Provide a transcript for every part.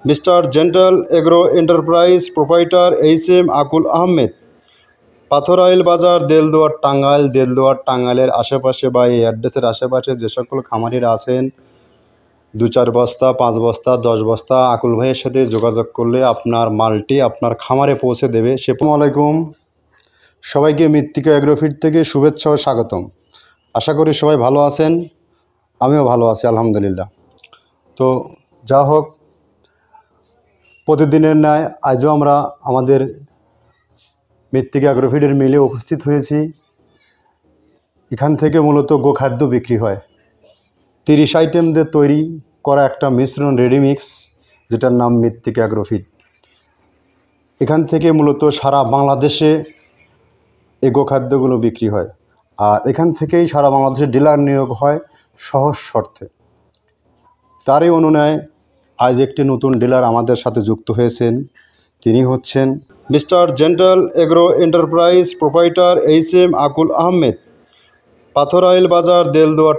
Mister gentle agro enterprise proprietor HM. আকুল আহমেদ, পাথরাইল বাজার, দেলদুয়ার টাঙ্গাইলের আশেপাশে বা এই অ্যাড্রেসের আশেপাশে যে সকল খামারিরা আছেন, 2-4 বস্তা, 5 বস্তা, 10 বস্তা আকুল ভাইয়ের সাথে যোগাযোগ করলে আপনার মালটি আপনার খামারে পৌঁছে দেবে। আসসালামু আলাইকুম, সবাইকে মৃত্তিকা এগ্রোফিট থেকে শুভেচ্ছা ও স্বাগতম। আশা করি সবাই ভালো আছেন, আমিও ভালো আছি আলহামদুলিল্লাহ। তো যা হোক, প্রতিদিনের ন্যায় আজও আমরা আমাদের মৃত্তিকা এগ্রোফিটের মিলে উপস্থিত হয়েছি। এখান থেকে মূলত গোখাদ্য বিক্রি হয়। 30 আইটেম দিয়ে তৈরি করা একটা মিশ্রণ রেডিমিক্স, যেটার নাম মৃত্তিকা এগ্রোফিট। এখান থেকে মূলত সারা বাংলাদেশে এই গোখাদ্যগুলো বিক্রি হয়, আর এখান থেকেই সারা বাংলাদেশে ডিলার নিয়োগ হয় সহজ শর্তে। তারই অনুযায়ী আজ একটি নতুন ডিলার আমাদের সাথে যুক্ত হয়েছেন। তিনি হচ্ছেন mister gentle agro enterprise proprietor HM. আকুল আহমেদ, পাথরাইল বাজার, দেলদুয়ার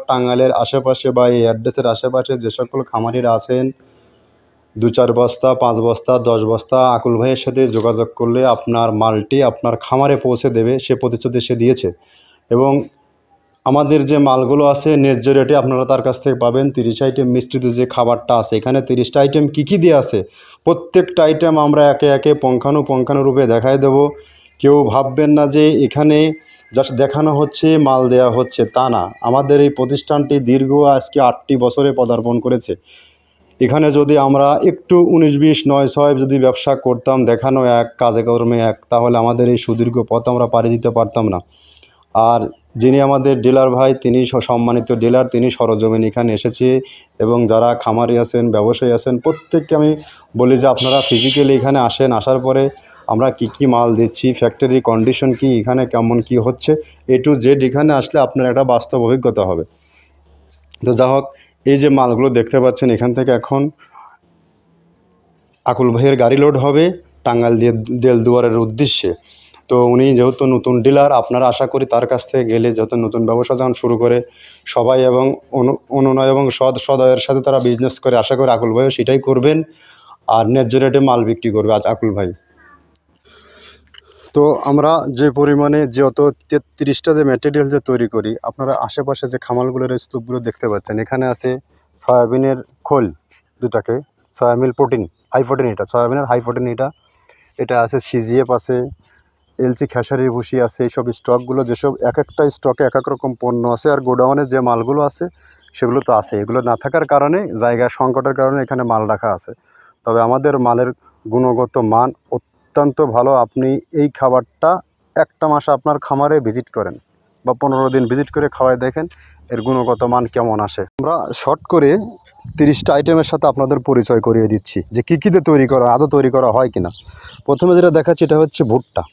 টাঙ্গাইলের আশেপাশে বা এই অ্যাড্রেসের আশেপাশে যে সকল খামারিরা আছেন, 2-4 বস্তা, 5 বস্তা, 10 বস্তা আকুল ভাইয়ের সাথে যোগাযোগ করলে আপনার মালটি আপনার খামারে পৌঁছে দেবে, সে প্রতিশ্রুতি সে দিয়েছে। এবং আমাদের যে মালগুলো আছে ন্যায্য রেটে আপনারা তার কাছ থেকে পাবেন। 30 আইটেম মিশ্রিত যে খাবারটা আছে, এখানে 30টা আইটেম কী দেওয়া আছে, প্রত্যেকটা আইটেম আমরা একে একে পুঙ্খানুপুঙ্খানুরূপে দেখায় দেব। কেউ ভাববেন না যে এখানে জাস্ট দেখানো হচ্ছে, মাল দেওয়া হচ্ছে, তা না। আমাদের এই প্রতিষ্ঠানটি দীর্ঘ আজকে 8টি বছরে পদার্পণ করেছে। এখানে যদি আমরা একটু 19-20, 9-6 যদি ব্যবসা করতাম, দেখানো এক, কাজে কর্মে এক, তাহলে আমাদের এই সুদীর্ঘ পথ আমরা পাড়ি দিতে পারতাম না। আর যিনি আমাদের ডিলার ভাই, তিনি সম্মানিত ডিলার, তিনি সরজমিন এখানে এসেছে। এবং যারা খামারি আছেন, ব্যবসায়ী আছেন, প্রত্যেককে আমি বলি যে আপনারা ফিজিক্যালি এখানে আসেন। আসার পরে আমরা কি মাল দিচ্ছি, ফ্যাক্টরি কন্ডিশন কি, এখানে কেমন কি হচ্ছে, A to Z এখানে আসলে আপনার একটা বাস্তব অভিজ্ঞতা হবে। তো যা হোক, এই যে মালগুলো দেখতে পাচ্ছেন, এখান থেকে এখন আকুল ভাইয়ের গাড়ি লোড হবে টাঙ্গাইল দেলদুয়ারের উদ্দেশ্যে। তো উনি যেহেতু নতুন ডিলার, আপনারা আশা করি তার কাছ থেকে গেলে যত নতুন ব্যবসা যখন শুরু করে সবাই এবং অনুনয় এবং সদয়ের সাথে তারা বিজনেস করে, আশা করি আকুল ভাইও সেটাই করবেন আর ন্যায্য রেটে মাল বিক্রি করবে আজ আকুল ভাই। তো আমরা যে পরিমাণে যত 33টা যে ম্যাটেরিয়াল যে তৈরি করি, আপনারা আশেপাশে যে খামালগুলোর স্তূপগুলো দেখতে পাচ্ছেন, এখানে আছে সয়াবিনের খোল, যেটাকে সয়াবিন প্রোটিন, হাই প্রোটিন, এটা সয়াবিনের হাই প্রোটিন, এটা আছে সিজিএফ আছে, এলসি খেসারির ভুসি আছে। এইসব স্টকগুলো, যেসব এক একটা স্টকে এক এক রকম পণ্য আছে, আর গোডাউনে যে মালগুলো আছে সেগুলো তো আছে। এগুলো না থাকার কারণে, জায়গা সংকটের কারণে এখানে মাল রাখা আছে। তবে আমাদের মালের গুণগত মান অত্যন্ত ভালো। আপনি এই খাবারটা একটা মাস আপনার খামারে ভিজিট করেন বা 15 দিন ভিজিট করে খাওয়ায় দেখেন এর গুণগত মান কেমন আসে। আমরা শর্ট করে 30টা আইটেমের সাথে আপনাদের পরিচয় করিয়ে দিচ্ছি যে কী দিয়ে তৈরি করা, আদৌ তৈরি করা হয় কিনা। প্রথমে যেটা দেখাচ্ছি, এটা হচ্ছে ভুট্টা।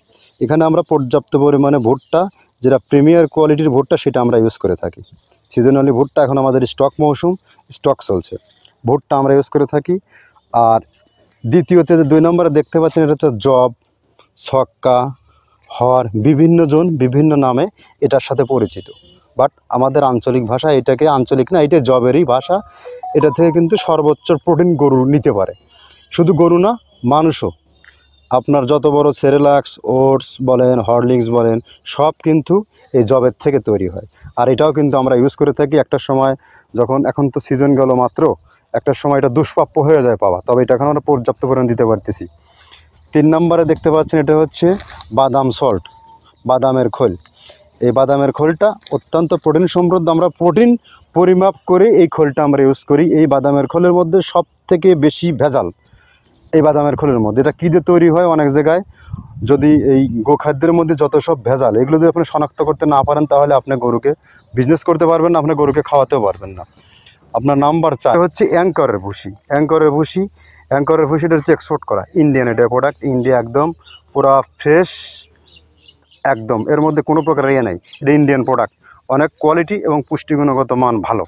এখানে আমরা পর্যাপ্ত পরিমাণে ভুট্টা, যেটা প্রিমিয়ার কোয়ালিটির ভুট্টা, সেটা আমরা ইউজ করে থাকি। সিজনালি ভুট্টা, এখন আমাদের স্টক চলছে, ভুট্টা আমরা ইউজ করে থাকি। আর দ্বিতীয়তে 2 নম্বরে দেখতে পাচ্ছেন, এটা হচ্ছে জব, ছক্কা, হর, বিভিন্ন জন বিভিন্ন নামে এটার সাথে পরিচিত। বাট আমাদের আঞ্চলিক ভাষা, এটাকে আঞ্চলিক না, এটা জবেরই ভাষা। এটা থেকে কিন্তু সর্বোচ্চ প্রোটিন গরু নিতে পারে। শুধু গরু না, মানুষও। আপনার যত বড় সেরেলাক্স, ওটস বলেন, হরলিক্স বলেন, সব কিন্তু এই জবের থেকে তৈরি হয়। আর এটাও কিন্তু আমরা ইউজ করে থাকি। একটা সময় যখন, এখন তো সিজন গেল মাত্র, একটা সময় এটা দুষ্প্রাপ্য হয়ে যায় পাওয়া, তবে এটা এখন আমরা পর্যাপ্ত পরিমাণ দিতে পারতেছি। 3 নম্বরে দেখতে পাচ্ছেন, এটা হচ্ছে বাদাম সল্ট, বাদামের খোল। এই বাদামের খোলটা অত্যন্ত প্রোটিন সমৃদ্ধ। আমরা প্রোটিন পরিমাপ করে এই খোলটা আমরা ইউজ করি। এই বাদামের খোলের মধ্যে সব থেকে বেশি ভেজাল এই বাদামের খোলের মধ্যে। এটা কী দিয়ে তৈরি হয়, অনেক জায়গায় যদি এই গোখাদ্যের মধ্যে যত সব ভেজাল, এগুলো যদি আপনি শনাক্ত করতে না পারেন, তাহলে আপনি গরুকে বিজনেস করতে পারবেন না, আপনি গরুকে খাওয়াতেও পারবেন না। আপনার নাম্বার 4 হচ্ছে অ্যাঙ্করের ভুসি। অ্যাঙ্করের ভুসিটা হচ্ছে এক্সপোর্ট করা ইন্ডিয়ান, এটা প্রোডাক্ট ইন্ডিয়া, একদম পুরা ফ্রেশ, একদম এর মধ্যে কোনো প্রকার নেই। এটা ইন্ডিয়ান প্রোডাক্ট, অনেক কোয়ালিটি এবং পুষ্টিগুণগত মান ভালো।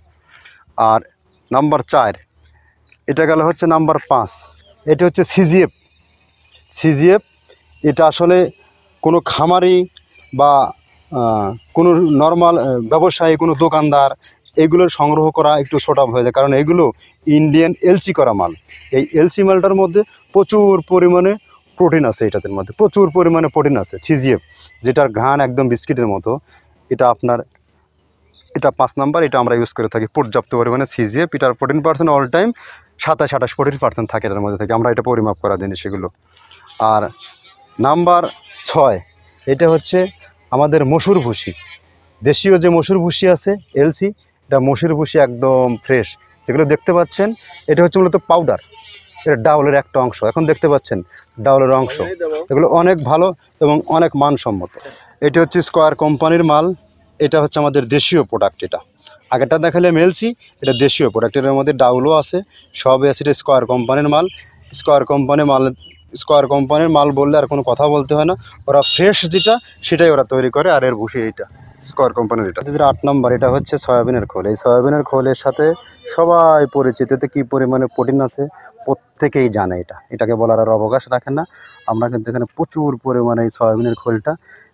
আর নাম্বার 4, এটা গেল হচ্ছে নাম্বার 5, এটা হচ্ছে সিজিএফ। এটা আসলে কোনো খামারি বা কোনো নর্মাল ব্যবসায়ী, কোনো দোকানদার এইগুলোর সংগ্রহ করা একটু ছোট হয়ে যায়, কারণ এইগুলো ইন্ডিয়ান এলসি করা মাল। এই এলসি মালটার মধ্যে প্রচুর পরিমাণে প্রোটিন আছে, এটাদের মধ্যে প্রচুর পরিমাণে প্রোটিন আছে। সিজিএফ, যেটার ঘ্রাণ একদম বিস্কিটের মতো, এটা আপনার এটা 5 নাম্বার, এটা আমরা ইউজ করে থাকি। পর্যাপ্ত পরিমাণে সিজিএফ, এটার 14% অল টাইম 27-28% থাকে এটার মধ্যে থাকে, আমরা এটা পরিমাপ করা জিনিস সেগুলো। আর নাম্বার 6, এটা হচ্ছে আমাদের মসুর ভুসি। দেশীয় যে মসুর ভুসি আছে এলসি, এটা মসুর ভুসি একদম ফ্রেশ, যেগুলো দেখতে পাচ্ছেন এটা হচ্ছে মূলত পাউডার, এটা ডাউলের একটা অংশ। এখন দেখতে পাচ্ছেন ডাউলের অংশ, এগুলো অনেক ভালো এবং অনেক মানসম্মত। এটা হচ্ছে স্কয়ার কোম্পানির মাল, এটা হচ্ছে আমাদের দেশীয় প্রোডাক্ট। এটা আগেরটা দেখালে এলসি, এটা দেশীয় প্রোডাক্ট, এর মধ্যে ডাউলও আছে, সবই আছে। এটা স্কয়ার কোম্পানির মাল। স্কয়ার কোম্পানির মাল বললে আর কোনো কথা বলতে হয় না, ওরা ফ্রেশ যেটা সেটাই ওরা তৈরি করে। আর এর ভুসি এইটা স্কয়ার কোম্পানির। এটা যেটা 8 নাম্বার, এটা হচ্ছে সয়াবিনের খোল। এই সয়াবিনের খোলের সাথে সবাই পরিচিত, এতে কী পরিমাণে প্রোটিন আছে প্রত্যেকেই জানে। এটাকে বলার আর অবকাশ রাখেন না। আমরা কিন্তু এখানে প্রচুর পরিমাণে এই সয়াবিনের খোলটা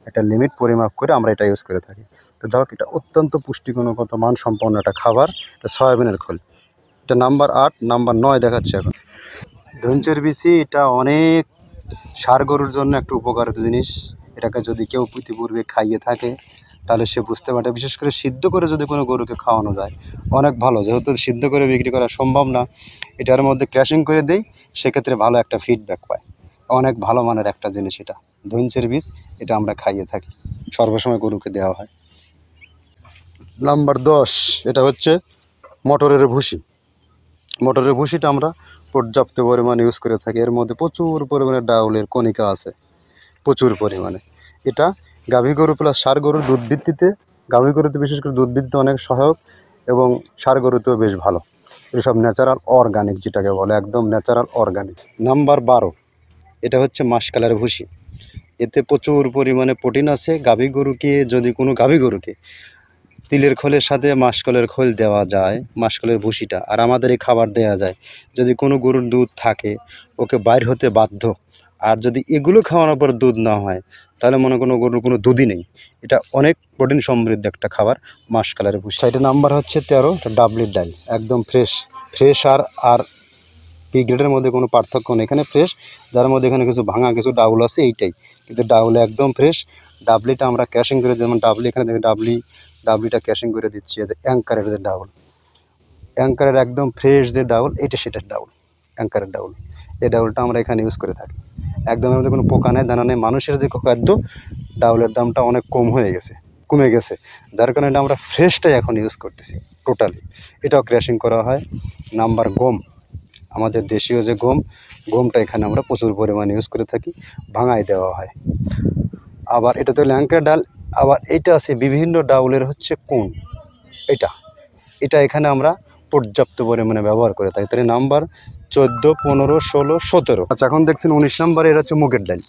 একটা লিমিট পরিমাপ করে আমরা এটা ইউজ করে থাকি। তো যাই হোক, এটা অত্যন্ত পুষ্টিগুণগত মানসম্পন্ন একটা খাবার, এটা সয়াবিনের খোল। এটা নাম্বার 8। নাম্বার 9 দেখাচ্ছে এখন ধনচের বিচি। এটা অনেক ষাঁড় গরুর জন্য একটা উপকারিত জিনিস। এটাকে যদি কেউ ইতিপূর্বে খাইয়ে থাকে তাহলে সে বুঝতে পারে, বিশেষ করে সিদ্ধ করে যদি কোনো গরুকে খাওয়ানো যায় অনেক ভালো। যেহেতু সিদ্ধ করে বিক্রি করা সম্ভব না, এটার মধ্যে ক্র্যাশিং করে দেই, সেক্ষেত্রে ভালো একটা ফিডব্যাক পায়। অনেক ভালো মানের একটা জিনিস এটা ধনচের বীজ, এটা আমরা খাইয়ে থাকি, সর্বসময় গরুকে দেওয়া হয়। নাম্বার 10, এটা হচ্ছে মটরের ভুসি। মটরের ভুসিটা আমরা পর্যাপ্ত পরিমাণে ইউজ করে থাকি। এর মধ্যে প্রচুর পরিমাণে ডাউলের কণিকা আছে, প্রচুর পরিমাণে। এটা গাভী গরু প্লাস ষাঁড় গরুর দুধ ভিত্তিতে, গাভী গরুতে বিশেষ করে দুধ ভিত্তিতে অনেক সহায়ক, এবং ষাঁড় গরুতেও বেশ ভালো। এসব ন্যাচারাল অর্গানিক, যেটাকে বলে একদম ন্যাচারাল অর্গানিক। নাম্বার 12, এটা হচ্ছে মাসকালের ভুসি। এতে প্রচুর পরিমাণে প্রোটিন আছে। গাভী গরুকে যদি কোনো গাভী গরুকে তিলের খোলের সাথে মাসকলের খোল দেওয়া যায়, মাসকলের ভুসিটা, আর আমাদের এই খাবার দেওয়া যায়, যদি কোনো গরুর দুধ থাকে ওকে বাইর হতে বাধ্য। আর যদি এগুলো খাওয়ানোর পর দুধ না হয় তাহলে মনে কোনো গরুর কোনো দুধই নেই। এটা অনেক প্রোটিন সমৃদ্ধ একটা খাবার, মাসকালের ভুসি। এটা নাম্বার হচ্ছে 13, এটা ডাবলির ডাল, একদম ফ্রেশ আর পি গ্রেডের মধ্যে কোনো পার্থক্য নেই। এখানে ফ্রেশ, যার মধ্যে এখানে কিছু ভাঙা কিছু ডাউল আছে এইটাই, কিন্তু ডাউল একদম ফ্রেশ। ডাবলিটা আমরা ক্যাশিং করে, যেমন ডাবলি এখানে দেখে ডাবলিটা ক্যাশিং করে দিচ্ছি। যে অ্যাঙ্কারের যে ডাউল, অ্যাঙ্কারের একদম ফ্রেশ যে ডাউল, এটা সেটার ডাউল, অ্যাঙ্কারের ডাউল। এই ডাউলটা আমরা এখানে ইউজ করে থাকি। একদম এর মধ্যে কোনো পোকা নেই, দানা নেই। মানুষের যে খাদ্য, ডাউলের দামটা অনেক কমে গেছে, যার কারণে এটা আমরা ফ্রেশটাই এখন ইউজ করতেছি টোটালি। এটাও ক্র্যাশিং করা হয়। নাম্বার গম, আমাদের দেশীয় যে গমটা এখানে আমরা প্রচুর পরিমাণে ইউজ করে থাকি, ভাঙায় দেওয়া হয়। আবার এটা তো ল্যাঙ্কের ডাল। আবার এটা আছে বিভিন্ন ডাউলের হচ্ছে কোন, এটা এখানে আমরা পর্যাপ্ত পরিমাণে ব্যবহার করে থাকি। তাহলে নাম্বার 14, 15, 16, 17। আচ্ছা, এখন দেখছেন 19 নাম্বারে, এটা হচ্ছে মুগের ডাল।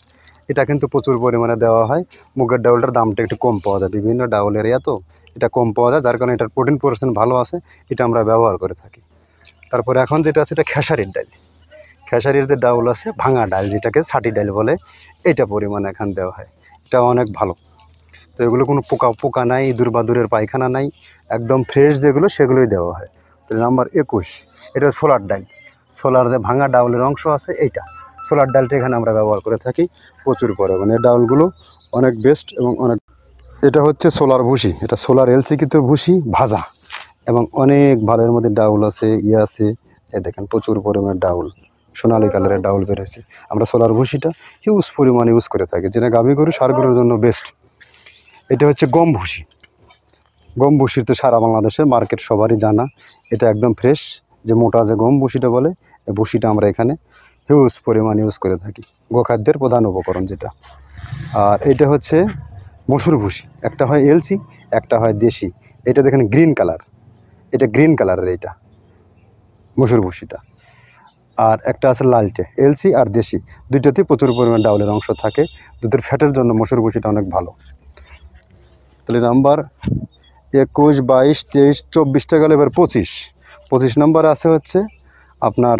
এটা কিন্তু প্রচুর পরিমাণে দেওয়া হয়। মুগের ডাউলটার দামটা একটু কম পাওয়া যায়, বিভিন্ন ডাউলের তো এটা কম পাওয়া যায়, যার কারণে এটার প্রোটিন % ভালো আছে, এটা আমরা ব্যবহার করে থাকি। তারপরে এখন যেটা আছে, এটা খেসারির ডাল। খেসারির যে ডাউল আছে, ভাঙা ডাল যেটাকে ছাটি ডাল বলে, এটা পরিমাণে এখান দেওয়া হয়, এটা অনেক ভালো। তো এগুলো কোনো পোকা নাই, ইঁদুর পায়খানা নাই, একদম ফ্রেশ যেগুলো সেগুলোই দেওয়া হয়। তো নাম্বার 21, এটা সোলার ডাল। সোলার যে ভাঙা ডাউলের অংশ আছে, এইটা সোলার ডালটা এখানে আমরা ব্যবহার করে থাকি প্রচুর পরিমাণে। এই ডাউলগুলো অনেক বেস্ট এবং অনেক। এটা হচ্ছে সোলার ভুসি, এটা সোলার এলসিকিত ভুসি ভাজা, এবং অনেক ভালো। এর মধ্যে ডাউল আছে, আছে, এই দেখেন প্রচুর পরিমাণে ডাউল, সোনালি কালারের ডাউল বেরোছে। আমরা সোলার ভুসিটা হিউজ পরিমাণে ইউজ করে থাকি, যেটা গাভী গরু ষাঁড় গরুর জন্য বেস্ট। এটা হচ্ছে গম ভুসির তো সারা বাংলাদেশের মার্কেট সবারই জানা। এটা একদম ফ্রেশ, যে মোটা যে গম ভুসিটা বলে, এই ভুসিটা আমরা এখানে হিউজ পরিমাণ ইউজ করে থাকি, গোখাদ্যের প্রধান উপকরণ যেটা। আর এটা হচ্ছে মসুর ভুসি, একটা হয় এলসি, একটা হয় দেশি। এটা দেখেন গ্রিন কালার, এটা গ্রিন কালারের, এইটা মসুর ভুসিটা। আর একটা আছে লালটে, এলসি আর দেশি, দুইটাতেই প্রচুর পরিমাণ ডাউলের অংশ থাকে। দুধের ফ্যাটের জন্য মসুর ভুসিটা অনেক ভালো। তাহলে নাম্বার 21, 22, 23, 24টা গেল। এবার 25 নাম্বার আছে হচ্ছে আপনার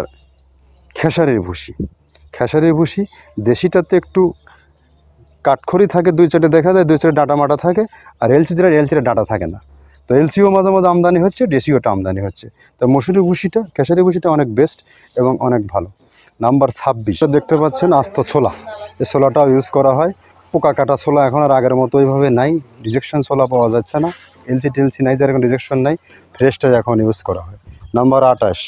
খেসারির ভুসি। দেশিটাতে একটু কাঠখড়ি থাকে, 2-4টে দেখা যায়, 2-4টে ডাটা মাটা থাকে। আর এলসিটা ডাটা থাকে না, তো এলসিও মাঝে মাঝে আমদানি হচ্ছে, ডেসিওটা আমদানি হচ্ছে। তো মসুরি ভুসিটা, খেসারি ভুসিটা অনেক বেস্ট এবং অনেক ভালো। নাম্বার 26 দেখতে পাচ্ছেন আস্ত ছোলা। এই ছোলাটাও ইউজ করা হয়। পোকা কাটা ছোলা এখন আর আগের মতো ওইভাবে নাই, রিজেকশন ছোলা পাওয়া যাচ্ছে না, এলসি টেলসি নাই, যার এখন রিজেকশন নাই, ফ্রেশটাই এখন ইউজ করা হয়। নাম্বার 28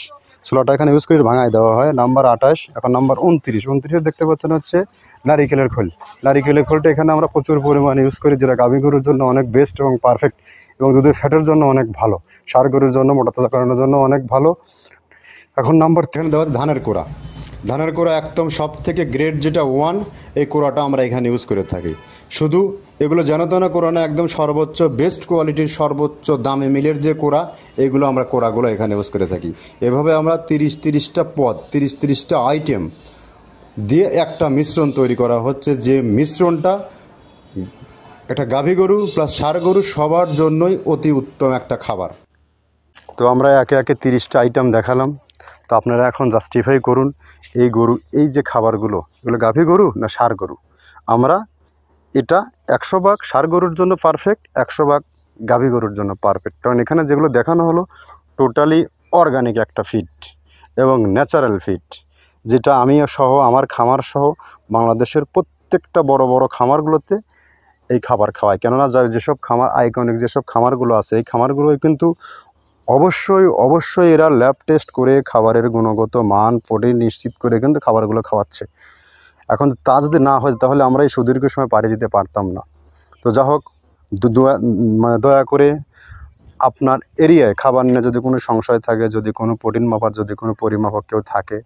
ছোলাটা এখানে ইউজ করে ভাঙায় দেওয়া হয়। নাম্বার 28। এখন নাম্বার 29 দেখতে পাচ্ছেন হচ্ছে নারিকেলের খোল। নারিকেলের খোলটা এখানে আমরা প্রচুর পরিমাণে ইউজ করি, যেটা গাভী গরুর জন্য অনেক বেস্ট এবং পারফেক্ট এবং দুধের ফ্যাটের জন্য অনেক ভালো, ষাঁড় গরুর জন্য, মোটা তাজা করানোর জন্য অনেক ভালো। এখন নাম্বার 10 দেওয়া ধানের কোড়া। ধানের কোড়া একদম সব থেকে গ্রেড যেটা 1, এই কোড়াটা আমরা এখানে ইউজ করে থাকি। শুধু এগুলো যেন তেন কোড়া না, একদম সর্বোচ্চ বেস্ট কোয়ালিটির সর্বোচ্চ দামে মিলের যে কোড়া, এইগুলো আমরা কোড়াগুলো এখানে ইউজ করে থাকি। এভাবে আমরা 30-30টা পদ, 30-30টা আইটেম দিয়ে একটা মিশ্রণ তৈরি করা হচ্ছে, যে মিশ্রণটা একটা গাভী গরু প্লাস ষাঁড় গরু সবার জন্যই অতি উত্তম একটা খাবার। তো আমরা একে একে 30টা আইটেম দেখালাম। তো আপনারা এখন জাস্টিফাই করুন, এই গরু, এই যে খাবারগুলো, এগুলো গাভী গরু না ষাঁড় গরু? আমরা এটা 100 ভাগ ষাঁড় গরুর জন্য পারফেক্ট, 100 ভাগ গাভী গরুর জন্য পারফেক্ট। কারণ এখানে যেগুলো দেখানো হলো টোটালি অর্গানিক একটা ফিড এবং ন্যাচারাল ফিড, যেটা আমি সহ, আমার খামার সহ বাংলাদেশের প্রত্যেকটা বড় বড় খামারগুলোতে এই খাবার খাওয়ায়। কেননা যেসব খামার আইকনিক, যেসব খামারগুলো আছে, এই খামারগুলোই কিন্তু অবশ্যই এরা ল্যাব টেস্ট করে খাবারের গুণগত মান, প্রোটিন নিশ্চিত করে কিন্তু খাবারগুলো খাওয়াচ্ছে। এখন তা যদি না হয় তাহলে আমরা এই সুদীর্ঘ সময় পাড়ি দিতে পারতাম না। তো যা হোক, দয়া করে আপনার এরিয়ায় খাবার নিয়ে যদি কোনো সংশয় থাকে, যদি কোনো প্রোটিন মাপার, যদি কোনো পরিমাপক কেউ থাকে,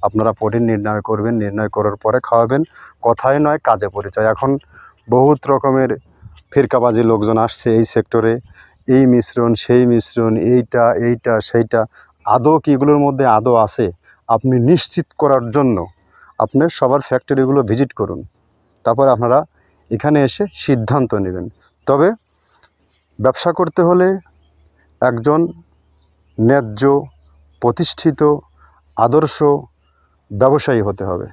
আপনারা প্রোটিন নির্ণয় করবেন, নির্ণয় করার পরে খাওয়াবেন। কথাই নয়, কাজে পরিচয়। এখন বহুত রকমের ফিরকাবাজি লোকজন আসছে এই সেক্টরে, এই মিশ্রণ, সেই মিশ্রণ, এইটা সেইটা, আদৌ কি এগুলোর মধ্যে আদৌ আছে? আপনি নিশ্চিত করার জন্য আপনার সবার ফ্যাক্টরিগুলো ভিজিট করুন, তারপর আপনারা এখানে এসে সিদ্ধান্ত নেবেন। তবে ব্যবসা করতে হলে একজন ন্যায্য, প্রতিষ্ঠিত, আদর্শ ব্যবসায়ী হতে হবে।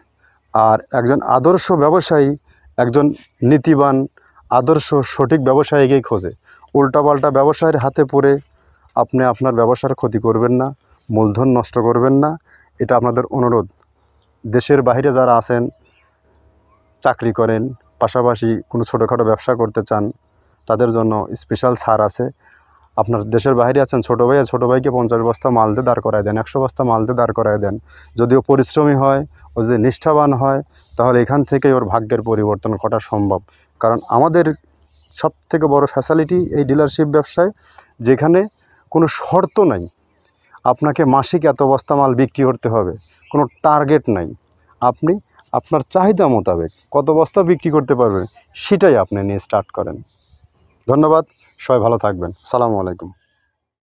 আর একজন আদর্শ ব্যবসায়ী, একজন নীতিবান, আদর্শ, সঠিক ব্যবসায়ীকেই খোঁজে। উল্টাপাল্টা ব্যবসায়ের হাতে পড়ে আপনি আপনার ব্যবসার ক্ষতি করবেন না, মূলধন নষ্ট করবেন না, এটা আপনাদের অনুরোধ। দেশের বাইরে যারা আছেন, চাকরি করেন, পাশাপাশি কোনো ছোটোখাটো ব্যবসা করতে চান, তাদের জন্য স্পেশাল ছাড় আছে। আপনার দেশের বাইরে আছেন, ছোটো ভাইকে 50 বস্তা মাল দিয়ে দাঁড় করায় দেন, 100 বস্তা মাল দিয়ে দাঁড় করায় দেন। যদিও পরিশ্রমী হয়, ও যদি নিষ্ঠাবান হয়, তাহলে এখান থেকেই ওর ভাগ্যের পরিবর্তন ঘটা সম্ভব। কারণ আমাদের সবথেকে বড় ফ্যাসিলিটি এই ডিলারশিপ ব্যবসায়, যেখানে কোনো শর্ত নাই, আপনাকে মাসিক এত বস্তা মাল বিক্রি করতে হবে, কোনো টার্গেট নাই। আপনি আপনার চাহিদা মোতাবেক কত বস্তা বিক্রি করতে পারবেন, সেটাই আপনি নিয়ে স্টার্ট করেন। ধন্যবাদ, সবাই ভালো থাকবেন। আসসালামু আলাইকুম।